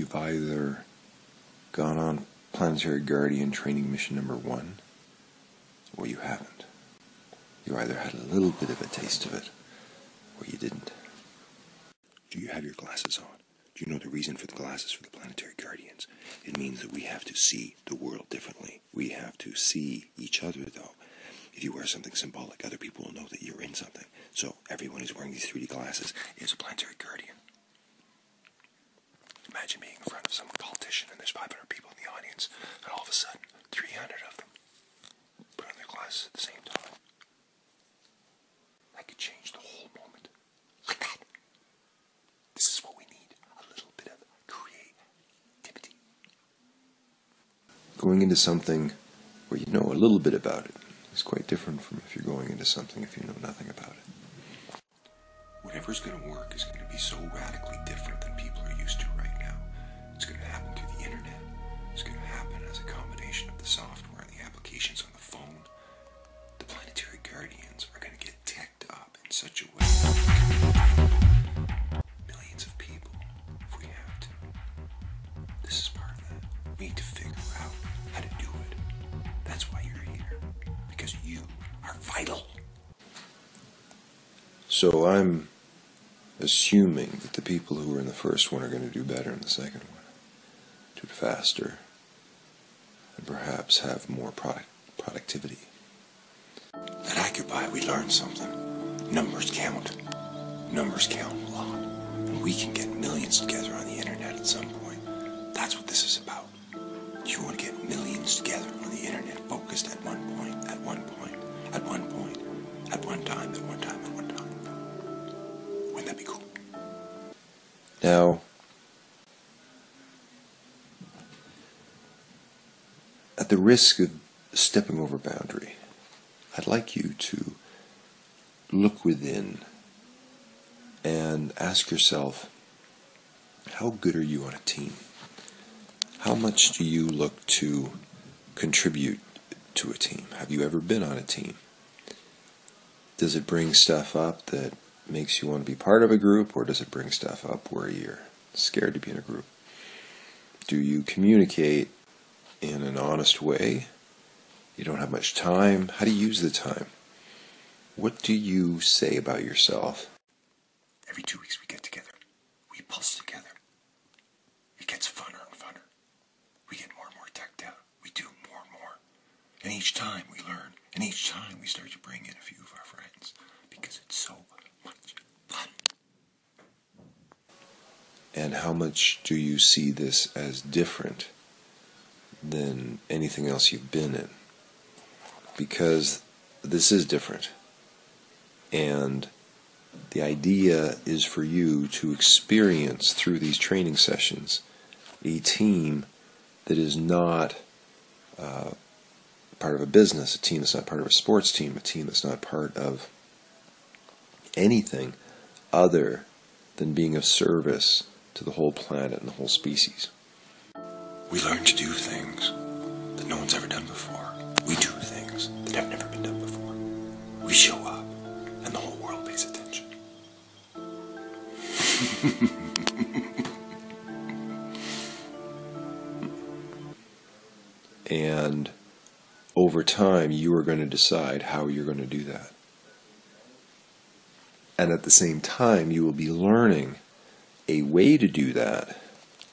you've either gone on Planetary Guardian Training Mission number 1, or you haven't. You either had a little bit of a taste of it, or you didn't. Do you have your glasses on? Do you know the reason for the glasses for the Planetary Guardians? It means that we have to see the world differently. We have to see each other, though. If you wear something symbolic, other people will know that you're in something. So everyone who's wearing these 3D glasses is a Planetary Guardian. Imagine being in front of some politician and there's 500 people in the audience, and all of a sudden, 300 of them put on their glasses at the same time. That could change the whole moment. Like that. This is what we need. A little bit of creativity. Going into something where you know a little bit about it is quite different from if you're going into something if you know nothing about it. Whatever's going to work is going to be so radically different than people are used to right now. It's going to happen through the internet. It's going to happen as a combination of the software and the applications on the phone. The Planetary Guardians are going to get teched up in such a way that millions of people, if we have to. This is part of that. We need to figure out how to do it. That's why you're here. Because you are vital. So I'm assuming that the people who are in the first one are going to do better in the second one, do it faster, and perhaps have more productivity. At Occupy, we learned something. Numbers count. Numbers count a lot. And we can get millions together on the internet at some point. That's what this is about. You want to get millions together on the internet, focused at one point, at one point, at one point, at one time, at one time, at one time. Wouldn't that be cool? Now, at the risk of stepping over boundary, I'd like you to look within and ask yourself, how good are you on a team? How much do you look to contribute to a team? Have you ever been on a team? Does it bring stuff up that makes you want to be part of a group, or does it bring stuff up where you're scared to be in a group? Do you communicate in an honest way? You don't have much time. How do you use the time? What do you say about yourself? Every 2 weeks we get together. We pulse together. It gets funner and funner. We get more and more teched out. We do more and more. And each time we learn. And each time we start to bring in a few of our friends. Because it's so much fun. And how much do you see this as different than anything else you've been in? Because this is different. And the idea is for you to experience through these training sessions a team that is not part of a business, a team that's not part of a sports team, a team that's not part of anything other than being of service to the whole planet and the whole species. We learn to do things that no one's ever done before. We do things that have never been done before. We show up, and the whole world pays attention. And over time, you are going to decide how you're going to do that. And at the same time, you will be learning a way to do that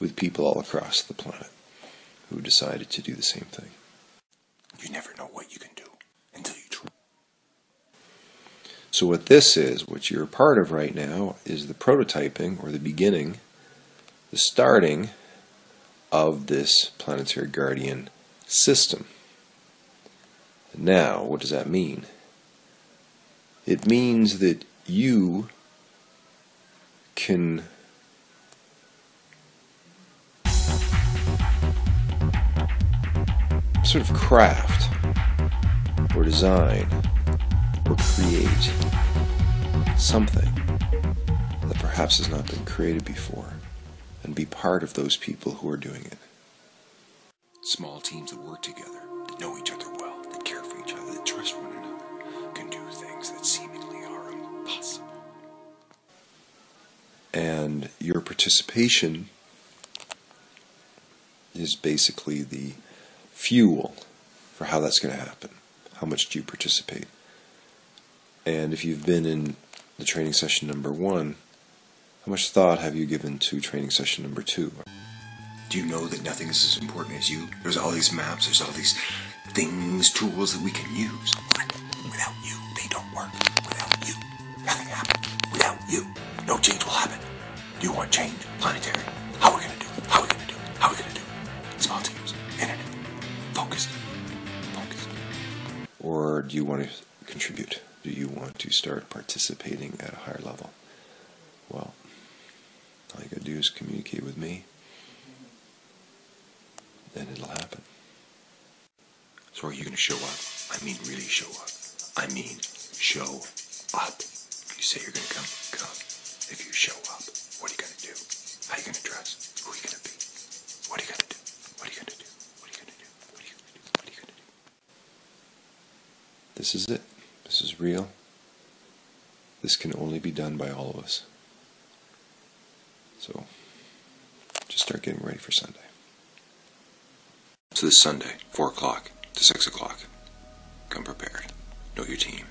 with people all across the planet who decided to do the same thing. You never know what you can do until you try. So what this is, what you're a part of right now, is the prototyping, or the beginning, the starting of this Planetary Guardian system. Now, what does that mean? It means that you can sort of craft or design or create something that perhaps has not been created before, and be part of those people who are doing it. Small teams that work together, that know each other well, that care for each other, that trust one another, can do things that seemingly are impossible. And your participation is basically the fuel for how that's going to happen. How much do you participate? And if you've been in the training session number 1, how much thought have you given to training session number 2? Do you know that nothing is as important as you? There's all these maps, there's all these things, tools that we can use. But without you, they don't work. Without you, nothing happens. Without you, no change will happen. Do you want change? Planetary. How are we going to do it? How are we going to do it? How are we going to do it? Small teams. Internet. Focused. Focused. Or do you want to contribute? Do you want to start participating at a higher level? Well, all you got to do is communicate with me, then it'll happen. So are you going to show up? I mean really show up. I mean show up. You say you're going to come, come. If you show up, what are you going to do? How are you going to dress? Who are you going to be? What are you going to do? What are you going to do? What are you going to do? What are you going to do? What are you going to do? This is it. This is real. This can only be done by all of us. So, just start getting ready for Sunday. So this Sunday, 4 o'clock to 6 o'clock. Come prepared. Know your team.